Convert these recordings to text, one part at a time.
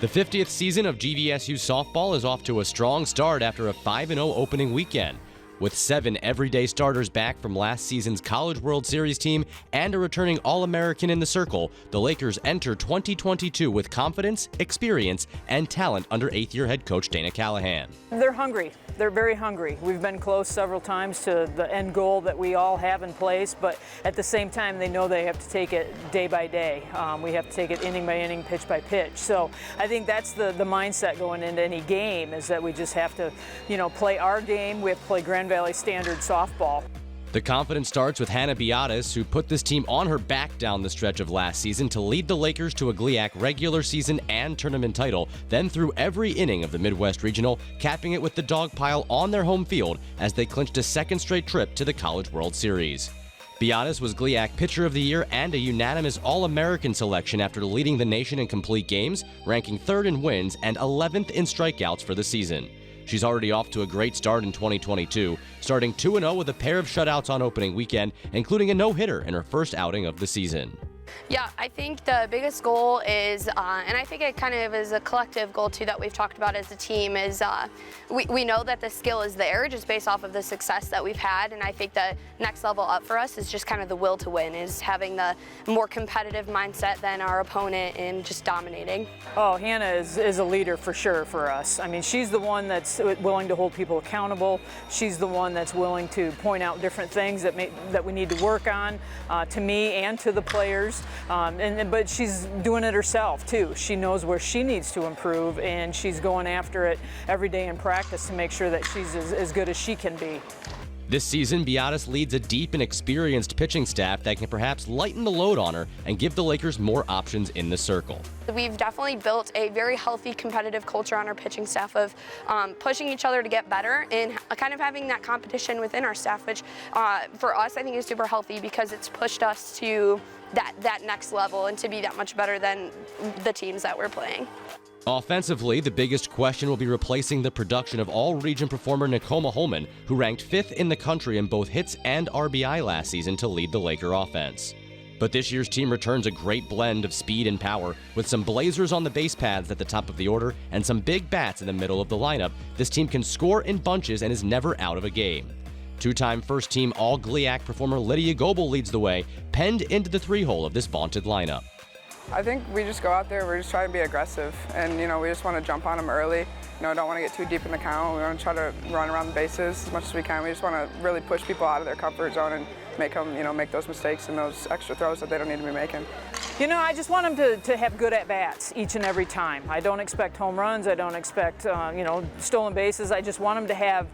The 50th season of GVSU Softball is off to a strong start after a 5-0 opening weekend. With 7 everyday starters back from last season's College World Series team and a returning All-American in the circle, the Lakers enter 2022 with confidence, experience, and talent under 8th-year head coach Dana Callahan. They're hungry. They're very hungry. We've been close several times to the end goal that we all have in place, but at the same time, they know they have to take it day by day. We have to take it inning by inning, pitch by pitch. So I think that's the mindset going into any game, is that we just have to, play our game. We have to play Grand Valley Standard softball. The confidence starts with Hannah Beatis, who put this team on her back down the stretch of last season to lead the Lakers to a GLIAC regular season and tournament title, then through every inning of the Midwest Regional, capping it with the dog pile on their home field as they clinched a second straight trip to the College World Series. Beatis was GLIAC Pitcher of the Year and a unanimous All-American selection after leading the nation in complete games, ranking 3rd in wins and 11th in strikeouts for the season. She's already off to a great start in 2022, starting 2-0 with a pair of shutouts on opening weekend, including a no-hitter in her first outing of the season. Yeah, I think the biggest goal is, and I think it kind of is a collective goal too that we've talked about as a team, is we know that the skill is there just based off of the success that we've had, and I think the next level up for us is just kind of the will to win, is having the more competitive mindset than our opponent and just dominating. Oh, Hannah is a leader for sure for us. I mean, she's the one that's willing to hold people accountable. She's the one that's willing to point out different things that we need to work on, to me and to the players. But she's doing it herself too. She knows where she needs to improve, and she's going after it every day in practice to make sure that she's as good as she can be. This season, Beatis leads a deep and experienced pitching staff that can perhaps lighten the load on her and give the Lakers more options in the circle. We've definitely built a very healthy competitive culture on our pitching staff of pushing each other to get better and kind of having that competition within our staff, which for us I think is super healthy because it's pushed us to that next level and to be that much better than the teams that we're playing. Offensively, the biggest question will be replacing the production of all-region performer Nicoma Holman, who ranked 5th in the country in both hits and RBI last season to lead the Laker offense. But this year's team returns a great blend of speed and power, with some blazers on the base paths at the top of the order and some big bats in the middle of the lineup. This team can score in bunches and is never out of a game. Two-time first-team All-GLIAC performer Lydia Goebel leads the way, penned into the 3-hole of this vaunted lineup. I think we just go out there, we're just trying to be aggressive, and we just want to jump on them early. Don't want to get too deep in the count. We want to try to run around the bases as much as we can. We just want to really push people out of their comfort zone and make them, make those mistakes and those extra throws that they don't need to be making. I just want them to have good at-bats each and every time. I don't expect home runs. I don't expect, stolen bases. I just want them to have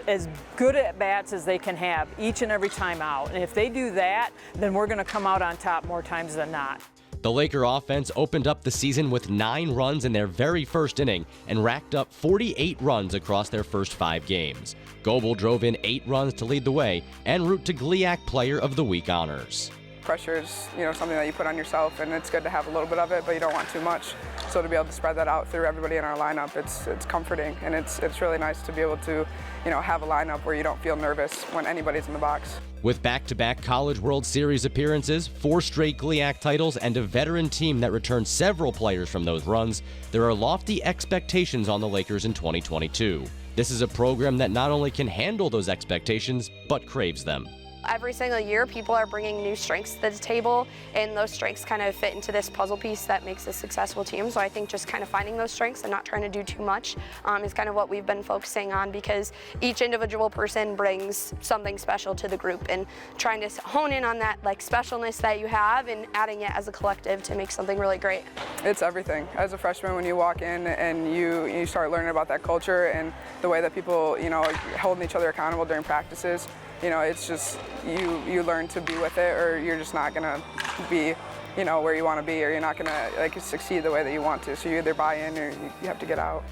as good at-bats as they can have each and every time out. And if they do that, then we're going to come out on top more times than not. The Laker offense opened up the season with 9 runs in their very first inning and racked up 48 runs across their first 5 games. Goebel drove in 8 runs to lead the way en route to GLIAC Player of the Week honors. Pressure is, something that you put on yourself, and it's good to have a little bit of it, but you don't want too much. So to be able to spread that out through everybody in our lineup, it's comforting, and it's really nice to be able to, have a lineup where you don't feel nervous when anybody's in the box. With back-to-back College World Series appearances, 4 straight GLIAC titles, and a veteran team that returned several players from those runs, there are lofty expectations on the Lakers in 2022. This is a program that not only can handle those expectations, but craves them. Every single year, people are bringing new strengths to the table, and those strengths kind of fit into this puzzle piece that makes a successful team. So I think just kind of finding those strengths and not trying to do too much is kind of what we've been focusing on, because each individual person brings something special to the group, and trying to hone in on that specialness that you have and adding it as a collective to make something really great. It's everything. As a freshman, when you walk in and you start learning about that culture and the way that people, are holding each other accountable during practices, it's just you learn to be with it, or you're just not gonna be, where you want to be, or you're not gonna succeed the way that you want to. So you either buy in or you have to get out.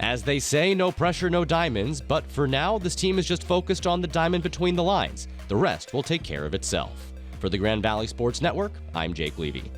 As they say, no pressure, no diamonds, but for now, this team is just focused on the diamond between the lines. The rest will take care of itself. For the Grand Valley Sports Network, I'm Jake Levy.